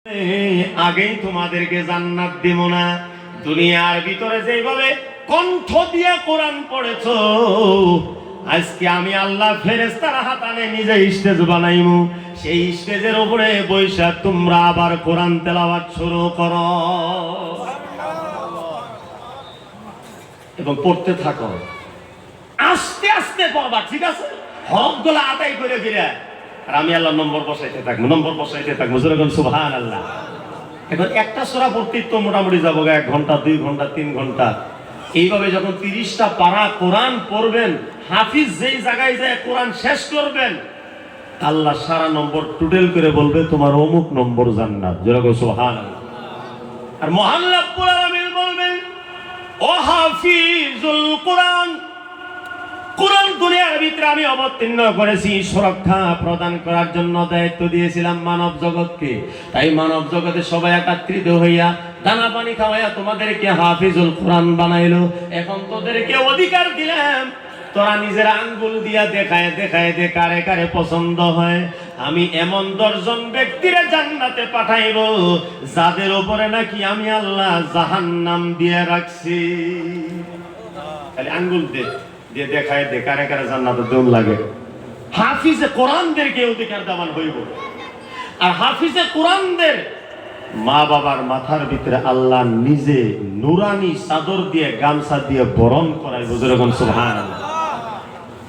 আগেই তোমাদেরকে জান্নাত দিব না। দুনিয়ার ভিতরে যেভাবে কণ্ঠ দিয়ে কোরআন পড়েছো, আজকে আমি আল্লাহ ফেরেশতার হাতানে নিজে স্টেজ বানাইমু। সেই স্টেজের উপরে বৈশা তোমরা আবার কোরআন তেলাওয়াত শুরু করো এবং পড়তে থাকো। আস্তে আস্তে পড়বা, ঠিক আছে? হকগুলো আদায় করে ফিরে আর আমি আল্লাহ নম্বর বসাইতে থাকবো যেরকম সুবহানাল্লাহ। এখন একটা সূরা পড়তেই তো মোটামুটি যাবো 1 ঘন্টা 2 ঘন্টা 3 ঘন্টা। এইভাবে যখন 30টা পারা কোরআন পড়বেন, হাফিজ যেই জায়গায় যায় কোরআন শেষ করবেন, আল্লাহ সারা নম্বর টোটাল করে বলবে তোমার অমুক নম্বর জান্নাত, যেরকম সুবহানাল্লাহ। আর মহান রব্বুল আলামিন বলবেন, ও হাফিজুল কোরআন, কোরআন দুনিয়ার ভিতরে আমি অবতীর্ণ করেছি সুরক্ষা প্রদান করার জন্য, দায়িত্ব দিয়েছিলাম মানব জগৎকে। তাই মানব জগতে সবাই একত্রিত হইয়া দানা পানি খাওয়াইয়া তোমাদেরকে হাফিজুল কোরআন বানাইলো। এখন তোদেরকে অধিকার দিলাম, তোরা নিজের আঙ্গুল দিয়া দেখায় দে কারে কারে পছন্দ হয়। আমি এমন 10 জন ব্যক্তিরে জান্নাতে পাঠাইব যাদের উপরে নাকি আমি আল্লাহ জাহান্নাম দিয়ে রাখছি। খালি আঙ্গুল দিয়ে দেখায় দে কারে কারে জান্নাতে দম লাগে। হাফিজে কোরআনদেরকে অধিকার দেওয়ান হইব। আর হাফিজে কোরআনদের মা বাবার মাথার ভিতরে আল্লাহ নিজে নুরানি চাদর দিয়ে গামছা দিয়ে বরণ করাইব, যেরকম সুবহানাল্লাহ।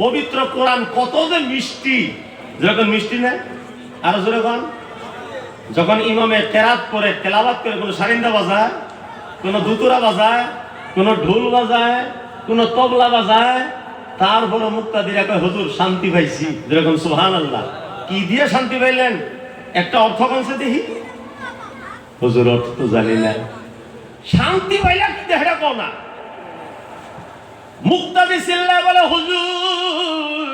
পবিত্র কোরআন কত যে মিষ্টি, যেরকম মিষ্টি না আরো যেরকম যখন ইমামে কেরাত করে তেলাওয়াত করে, কোনো সারিন্দা বাজায়, কোনো দুতুরা বাজায়, কোনো ঢোল বাজায়, কোনো তবলা বাজায়, তারপরে মুক্তাদিরা কয় হুজুর শান্তি পাইছি, যেরকম সুবহানাল্লাহ। কি দিয়ে শান্তি পাইলেন? একটা অর্থ কনছে দেখি। হুজুর অর্থ তো জানি না। শান্তি পাইলা কি দেখা কও না। মুক্তাদি চিল্লায় বলে, হুজুর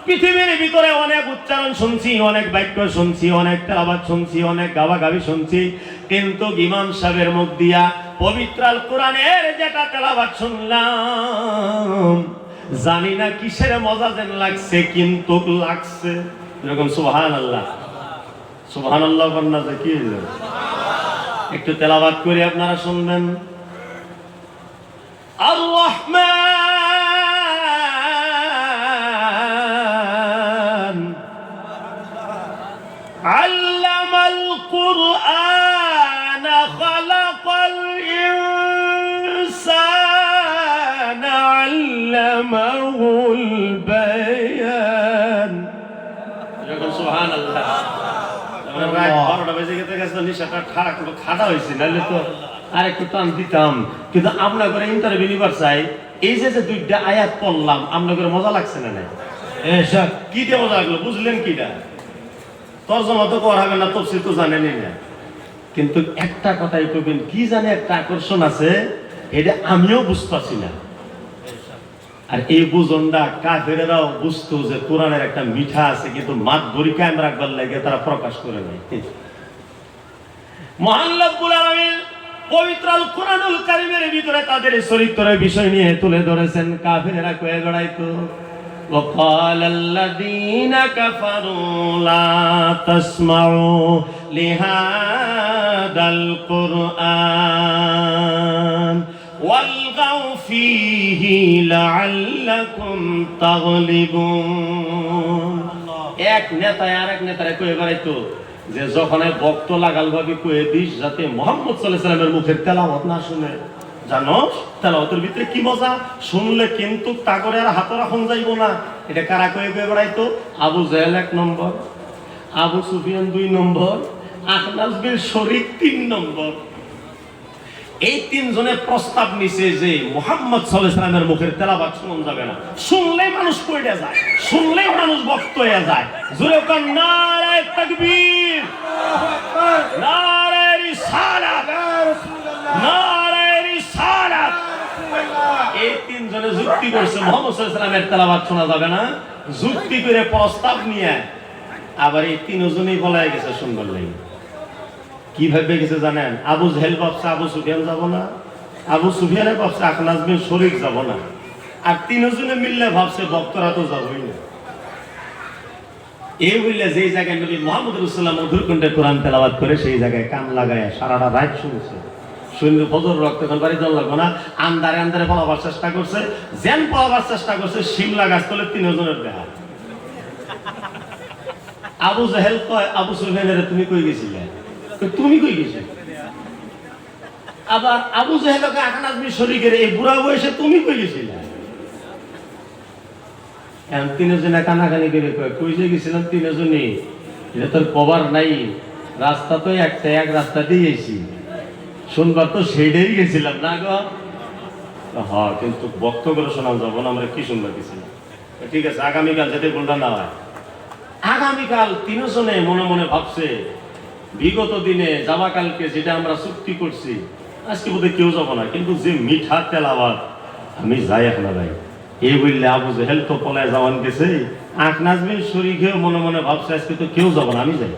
পৃথিবীর ভিতরে অনেক উচ্চারণ শুনছি, অনেক বাক্য শুনছি, অনেক তেলাওয়াত শুনছি, অনেক গাওয়াগাবি শুনছি, কিন্তু ইমাম সাহেবের মুখ দিয়া পবিত্র আল কোরআনের যেটা তেলাওয়াত শুনলাম, জানি না কিসের মজা যেন লাগছে, কিন্তু লাগছে, এরকম সুবহানাল্লাহ। সুবহানাল্লাহ বন্না যে কি একটু তেলাওয়াত করে আপনারা শুনবেন। আর রহমান আল্লামাল কুরআন খালাকাল ইনসানা আল্লামাহুল বায়ান, যখন সুবহানাল্লাহ। রাত 12টা বেজে গেছে, নিশাটা খাড়া হয়েছে, নাহলে তো আর একটু টান দিতাম। কিন্তু আপনার করে ইন্টারভিউ নিবার চাই, এই যে 2টা আয়াত পড়লাম, আপনার করে মজা লাগছে না? না কি দিয়ে মজা লাগলো? বুঝলেন কিটা? তরজমা তো করাবেন না, তফসির তো জানেনই না, কিন্তু একটা কথাই কইবেন, কি জানে একটা আকর্ষণ আছে, এটা আমিও বুঝতেছি না। আর এই বুঝনটা কাফেরেরাও বুঝতো যে কোরআনের একটা মিঠা আছে, কিন্তু মাত ভরি কায়েম রাখবার লাগে তারা প্রকাশ করে নাই। মহান রব্বুল আলামিন পবিত্র আল কোরআনুল কারীমের ভিতরে তাদের চরিত্রের বিষয় নিয়ে তুলে ধরেছেন। কাফেরেরা কয়ে বেড়াইতো, وقال الذين كفروا لا تسمعوا لهذا القرآن والغوا فيه لعلكم تغلبون। এক নেতা আরেক নেতারে কয়ে বেড়াইতো যে যখন ভক্ত লাগাল ভাবে কয়ে দিস যাতে মুহাম্মদ সাল্লাল্লাহু আলাইহি ওয়াসাল্লামের মুখের তেলাওয়াত না শুনে। জানোস তেলাওয়াতের ভিতরে কি মজা, শুনলে কিন্তু তা করে আর হাত রাখুন যাইব না। এটা কারা কয়ে বেড়াইতো? আবু জাহেল 1 নম্বর, আবু সুফিয়ান 2 নম্বর, আখনাস বিন শরীক 3 নম্বর। এই 3 জনের প্রস্তাব নিছে যে মুহাম্মদ সাল্লাল্লাহু আলাইহি ওয়াসাল্লামের মুখের তেলাওয়াত শুনুন যাবে না। শুনলেই মানুষ পড়ে যায়, শুনলেই মানুষ ভক্ত হয়ে যায়। জোরে কান নারে তাকবীর, নারে রিসালাত, নারে রিসালাত। এই 3 জনে যুক্তি করছে মুহাম্মদ সাল্লাল্লাহু আলাইহি ওয়াসাল্লামের তেলাওয়াত শোনা যাবে না। যুক্তি করে প্রস্তাব নিয়ে আবার এই 3 জনেই বলায় গেছে সুন্দর লাগে। কি ভাবে গেছে জানেন? আবু জাহেল ভাবছে আবু সুফিয়ান যাব না, আবু সুফিয়ানের ভাবছে আখনাস বিন শরীক যাব না, আর 3 জনে মিললে ভাবছে ভক্তরা তো যাবই না। এই বললে যেই জায়গায় নবী মুহাম্মদ রাসূলুল্লাহ মধুর কণ্ঠে কোরআন তেলাওয়াত করে সেই জায়গায় কান লাগায় সারাটা রাত শুনছে। শুনলে ফজর রক্ত এখন বাড়ি জল লাগবো না, আন্দারে আন্দারে পলাবার চেষ্টা করছে, যেন পলাবার চেষ্টা করছে শিমলা গাছ তলে 3 জনের দেখা। আবু জাহেল কয় আবু সুফিয়ানের তুমি কই গেছিলে? তুমি কই গেছিলে? আবার আবু জাহেলকে আখান আজমি শরীকের এই বুড়া বয়সে তুমি কই গেছিলে? এখন 3 জনে কানাকানি করে কয় কই যে গেছিলাম 3 জনই, এটা তোর কভার নাই, রাস্তা তো একটা, এক রাস্তা দিয়ে এসি, শুনবার তো সেইটাই গেছিলাম না গো। হ্যাঁ, কিন্তু বক্তব্য শোনা যাবো না, আমরা কি শুনবার গেছিলাম। ঠিক আছে, আগামীকাল যাতে ভুলটা না হয়। আগামীকাল 3 জনে মনে মনে ভাবছে বিগত দিনে যাওয়া কালকে যেটা আমরা চুক্তি করছি আজকে বোধহয় কেউ যাবো না, কিন্তু যে মিঠা তেলাওয়াত আমি যাই এখন ভাই। এই বললে আবু জাহেল তো পলায় যাওয়ান গেছে, আখ নাজমিন শরীকেও মনে মনে ভাবছে আজকে তো কেউ যাবো না, আমি যাই।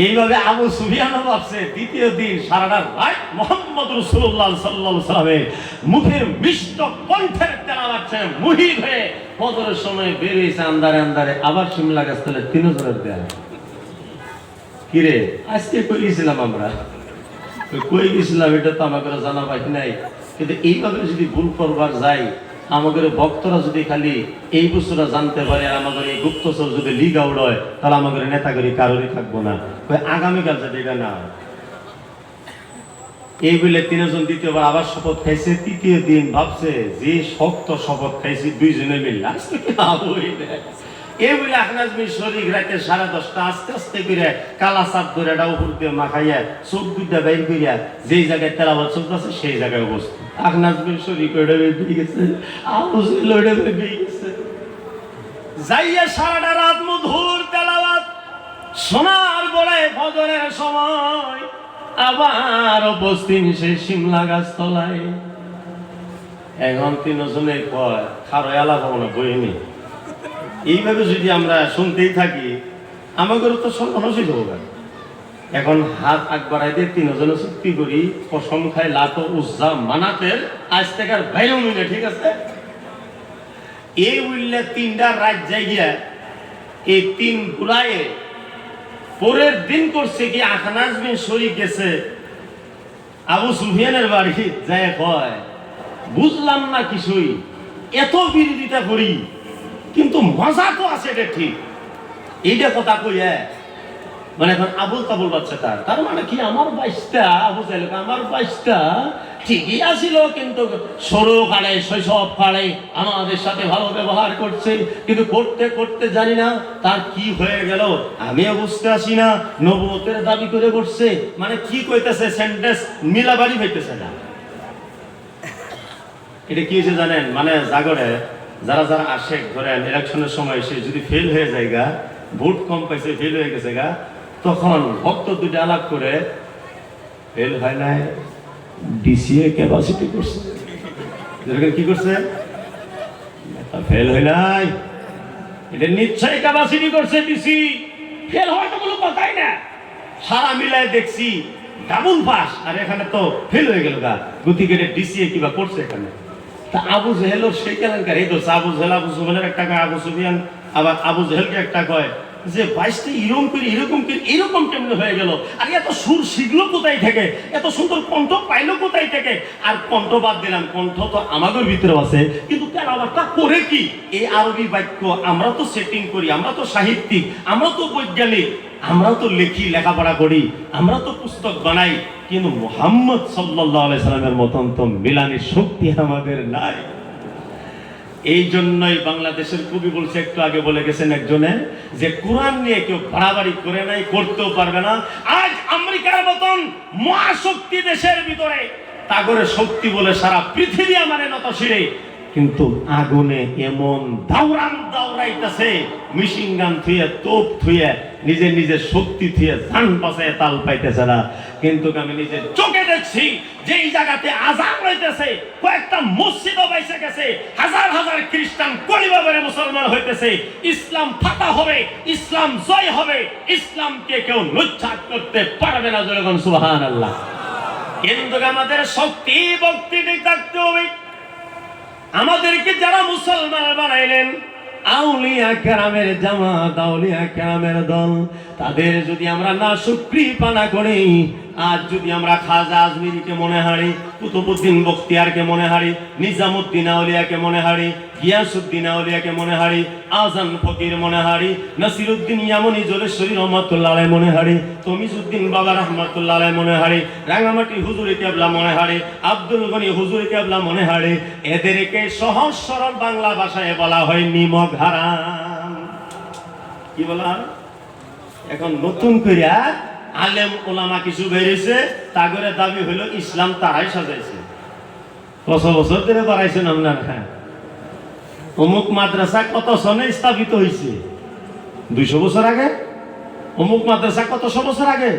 এইভাবে আবু সুফিয়ানও ভাবছে দ্বিতীয় দিন সারাটা রাত মুহাম্মদ রাসূলুল্লাহ সাল্লাল্লাহু আলাইহি ওয়াসাল্লামের মুখের মিষ্ট কণ্ঠের তেলাওয়াত মুহিত হয়ে ফজরের সময় বের হইছে আন্দারে আন্দারে, আবার শিমলা গাছ তলে 3 জনের দেয়া। কিরে আজকে কই গেছিলাম আমরা? কই গেছিলাম এটা তো আমাকে জানা পাই নাই, কিন্তু এইভাবে যদি ভুল করবার যাই, আমাদের ভক্তরা যদি খালি এই বস্তুটা জানতে পারে, আর আমাদের এই গুপ্তচর যদি লিগ আউট হয়, তাহলে আমাদের নেতাগিরি কারোরই থাকবো না। আগামীকাল যদি এটা না এই বলে 3 জন দ্বিতীয়বার আবার শপথ খাইছে। তৃতীয় দিন ভাবছে যে শক্ত শপথ খাইছি 2 জনে মিলে আজকে কি হবই না। এই বলে আখনাজমির শরীর রাতে 10:30 আস্তে আস্তে করে কালা চাপ ধরে এটা উপর দিয়ে মাখাইয়া চোখ দুইটা বাইর করিয়া যেই জায়গায় তেলাওয়াত চলতেছে সেই জায়গায় অবস্থিত। আখনাজমির শরীর কইটা বেরিয়ে গেছে, আবু লড়ে বেরিয়ে গেছে, যাইয়া সারাটা রাত মধুর তেলাওয়াত শোনার পরে ফজরের সময় আবার উপস্থিত সেই শিমলা গাছ তলায়। এখন 3 জনে কয় খারো এলা পাবো না বইনি। এইভাবে যদি আমরা শুনতেই থাকি আমাদের তো সর্বনাশই হবে। এখন হাত আগ বাড়াই দিয়ে 3 জনে চুক্তি করি কসম খাই লাত উজ্জা মানাতের আজ থেকে আর বাইরেও নিলে, ঠিক আছে? এই বললে 3টা রাত যাই গিয়া এই 3 গুলায়ে পরের দিন করছে কি আখনাজ বিন শরীক গেছে আবু সুফিয়ানের বাড়ি, যায় কয় বুঝলাম না কিছুই, এত বিরোধিতা করি কিন্তু মজা তো আছে, এটা ঠিক। এইটা কথা কই মানে এখন আবুল তাবুল বাচ্চা তার মানে কি আমার 22টা আবু জাহেল আমার 22টা ঠিকই আছিল, কিন্তু সরু কালে শৈশব কালে আমাদের সাথে ভালো ব্যবহার করছে, কিন্তু করতে করতে জানি না তার কি হয়ে গেল, আমিও বুঝতে আসি না। নবুয়তের দাবি করে বসছে, মানে কি কইতেছে সেন্টেন্স মিলাবাড়ি হইতেছে না। এটা কি হয়েছে জানেন? মানে জাগরে যারা যারা আসে ধরেন ইলেকশনের সময় সে যদি ফেল হয়ে যায় গা, ভোট কম পাইছে ফেল হয়ে গেছে গা, তখন ভক্ত দুটো আলাপ করে ফেল হয় নাই ডিসিএ ক্যাপাসিটি করছে, কি করছে ফেল হয় নাই, এটা নিশ্চয়ই ক্যাপাসিটি করছে ডিসি, ফেল হওয়ার তো কোনো কথাই না। সারা মিলায় দেখছি ডাবল পাস, আর এখানে তো ফেল হয়ে গেল গা, গতিকে ডিসিএ কিবা করছে এখানে। তা আবু জাহেলও সেই কেলেঙ্কারি ধরছে। আবু জাহেল আবু সুফিয়ানের একটা কয়, আবু সুফিয়ান আবার আবু জাহেলকে একটা কয় যে 22টা এরকম কেমনে হয়ে গেল, আর এত সুর শিখলো কোথায় থেকে, এত সুন্দর কণ্ঠ পাইলো কোথায় থেকে। আর কণ্ঠ বাদ দিলাম, কণ্ঠ তো আমাদের ভিতরে আছে, কিন্তু তেলাওয়াতটা করে কি এই আরবি বাক্য আমরা তো সেটিং করি, আমরা তো সাহিত্যিক, আমরা তো বৈজ্ঞানিক, আমরা তো লিখি, লেখাপড়া করি, আমরা তো পুস্তক বানাই, কিন্তু মুহাম্মদ সাল্লাল্লাহু আলাইহি সাল্লামের মতন তো মিলানের শক্তি আমাদের নাই। এই জন্যই বাংলাদেশের কবি বলছে, একটু আগে বলে গেছেন একজনে, যে কোরআন নিয়ে কেউ বাড়াবাড়ি করে নাই, করতেও পারবে না। আজ আমেরিকার মতন মহাশক্তি দেশের ভিতরে তাগরে শক্তি বলে সারা পৃথিবী আমার নতশিরে, কিন্তু আগুনে এমন দাউরাইতেছে, মেশিন গান থুয়ে তোপ থুয়ে নিজের শক্তি থুয়ে জান পাশায় তাল পাইতেছে না। কিন্তু আমি নিজের চোখে দেখছি যে এই জায়গাতে আজান হইতেছে, কয়েকটা মসজিদও বাইসে গেছে, হাজার হাজার খ্রিস্টান কলিবারে মুসলমান হইতেছে, ইসলাম ফাতা হবে, ইসলাম জয় হবে, ইসলামকে কেউ নুচ্ছাদ করতে পারবে না। জনগণ সুবহানাল্লাহ। কিন্তু আমাদের শক্তি ভক্তি থাকতে হবে। আমাদেরকে যারা মুসলমান বানাইলেন, আউলিয়া কেরামের জামাত, আউলিয়া কেরামের দল, তাদের যদি আমরা না শুকরিপানা করি, আজ যদি আমরা খাজা আজমিরিকে মনে হারি, কুতুবউদ্দিন বখতিয়ারকে মনে হারি, নিজামুদ্দিন আউলিয়াকে মনে হারি, গিয়াসউদ্দিন আউলিয়াকে মনে হারি, আজান ফকির মনে হারি, নাসিরউদ্দিন ইয়ামনি জলেশ্বরী রহমাতুল্লাহ আলাইহি মনে হারি, তমিজউদ্দিন বাবা রহমাতুল্লাহ আলাইহি মনে হারি, রাঙ্গামাটি হুজুরি কেবলা মনে হারি, আব্দুল গনি হুজুরি কেবলা মনে হারি, এদেরকে সহজ সরল বাংলা ভাষায় বলা হয় নিমক হারাম। কি বলা হয়? এখন নতুন কইরা আলেম ওলামা কিছু বেরিয়েছে, তাগরে দাবি হইল ইসলাম তারাই সাজাইছে। কত বছর ধরে বাড়াইছেন আপনার? হ্যাঁ, অমুক মাদ্রাসা কত সনে স্থাপিত হয়েছে? 200 বছর আগে। অমুক মাদ্রাসা কতশো বছর আগে?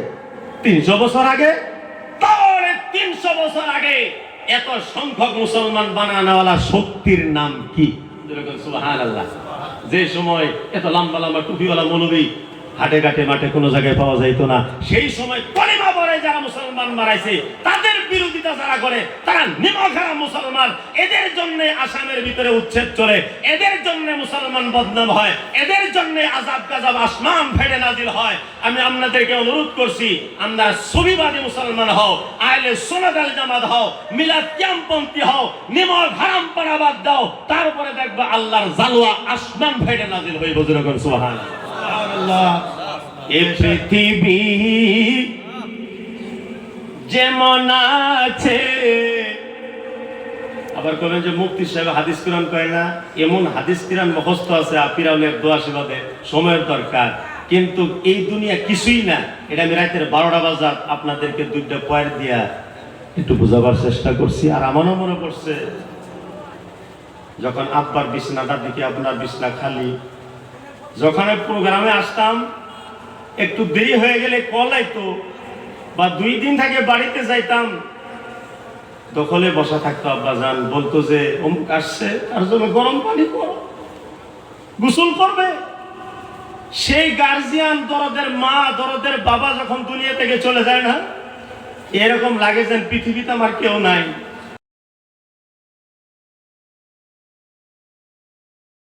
300 বছর আগে। তাহলে 300 বছর আগে এত সংখ্যক মুসলমান বানানোওয়ালা শক্তির নাম কি? সুবহানাল্লাহ। যে সময় এত লম্বা লম্বা টুপিওয়ালা মৌলবী হাটে ঘাটে মাঠে কোনো জায়গায় পাওয়া যাইতো না, সেই সময় কলিমা পড়ে যারা মুসলমান মারাইছে, তাদের বিরোধিতা যারা করে, তারা নিমক হারাম মুসলমান। এদের জন্য আসামের ভিতরে উচ্ছেদ চলে, এদের জন্য মুসলমান বদনাম হয়, এদের জন্য আযাব গাজাব আসমান ফেটে নাজিল হয়। আমি আপনাদেরকে অনুরোধ করছি, আমরা সুবিবাদী মুসলমান হও, আহলে সুন্নাত ওয়াল জামাত হও, মিলাদ কিয়ামপন্থী হও, নিমক হারাম পড়া বাদ দাও, তারপরে দেখবা আল্লাহর জালওয়া আসমান ফেটে নাজিল হয়ে বজরা করে সুবহানাল্লাহ। এ পৃথিবী যেমন আছে, আবার কবেন যে মুফতি সাহেব হাদিস কোরআন কয় না, এমন হাদিস কোরআন মুখস্থ আছে আপিরাউলের দোয়া সেবাদে সময়ের দরকার, কিন্তু এই দুনিয়া কিছুই না। এটা আমি রাতের 12টা বাজার আপনাদেরকে 2টা পয়েন্ট দিয়া একটু বোঝাবার চেষ্টা করছি। আর আমারও মনে পড়ছে, যখন আব্বার বিছনাটার দিকে আপনার বিছনা খালি, যখন প্রোগ্রামে আসতাম একটু দেরি হয়ে গেলে কল আইতো, বা 2 দিন থেকে বাড়িতে যাইতাম, দখলে বসা থাকতো আব্বাজান, বলতো যে অমুক আসছে, তার জন্য গরম পানি করো, গোসল করবে। সেই গার্জিয়ান, দরদের মা, দরদের বাবা যখন দুনিয়া থেকে চলে যায় না, এরকম লাগে যেন পৃথিবীতে আমার কেউ নাই।